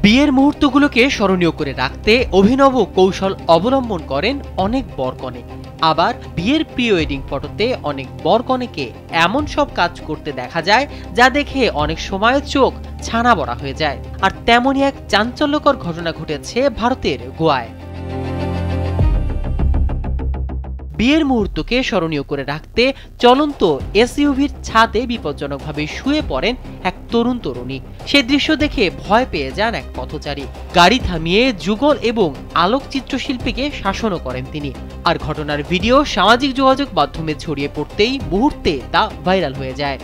বিয়ের মুহূর্তগুলোকে স্মরণীয় করে রাখতে অভিনব কৌশল অবলম্বন করেন অনেক বরকনে। আবার বিয়ের প্রি ওয়েডিং ফটোতে অনেক বরকনেকে এমন সব কাজ করতে দেখা যায় যা দেখে অনেক সময় চোখ ছানা বড়া হয়ে যায়। আর তেমনই এক চাঞ্চল্যকর ঘটনা ঘটেছে ভারতের গোয়ায়। বিয়ের মুহূর্তকে স্মরণীয় করে রাখতে চলন্ত এসইউভির ছাদে বিপজ্জনকভাবে শুয়ে পড়েন এক তরুণ তরুণী। সে দৃশ্য দেখে ভয় পেয়ে যান এক পথচারী। গাড়ি থামিয়ে যুগল এবং আলোকচিত্র শিল্পীকে শাসনও করেন তিনি। আর ঘটনার ভিডিও সামাজিক যোগাযোগ মাধ্যমে ছড়িয়ে পড়তেই মুহূর্তে তা ভাইরাল হয়ে যায়।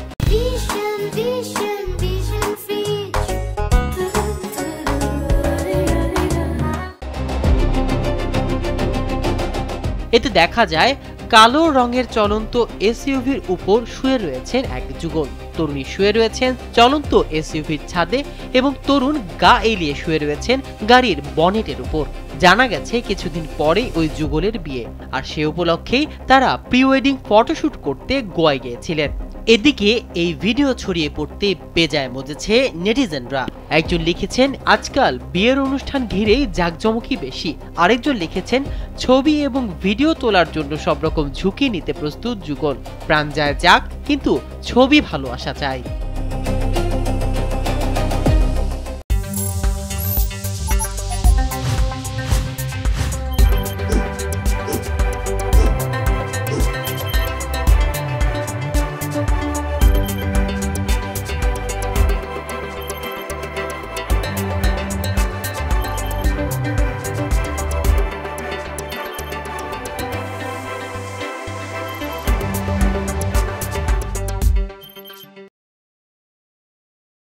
এতে দেখা যায় কালো রঙের চলন্ত এসইউভির উপর শুয়ে রয়েছেন এক যুগল। তরুণী শুয়ে রয়েছেন চলন্ত এসইউভির ছাদে এবং তরুণ গা এলিয়ে শুয়ে রয়েছেন গাড়ির বনেটের উপর। জানা গেছে কিছুদিন পরেই ওই যুগলের বিয়ে, আর সে উপলক্ষেই তারা প্রি ওয়েডিং ফটোশুট করতে গোয়ায় গিয়েছিলেন। এদিকে এই ভিডিও ছড়িয়ে পড়তে বেজায় মজেছে নেটিজেনরা। একজন লিখেছেন, আজকাল বিয়ের অনুষ্ঠান ঘিরেই জাঁকজমকই বেশি। আরেকজন লিখেছেন, ছবি এবং ভিডিও তোলার জন্য সব রকম ঝুঁকি নিতে প্রস্তুত যুগল। প্রাণ যায় যাক, কিন্তু ছবি ভালো আসা চাই।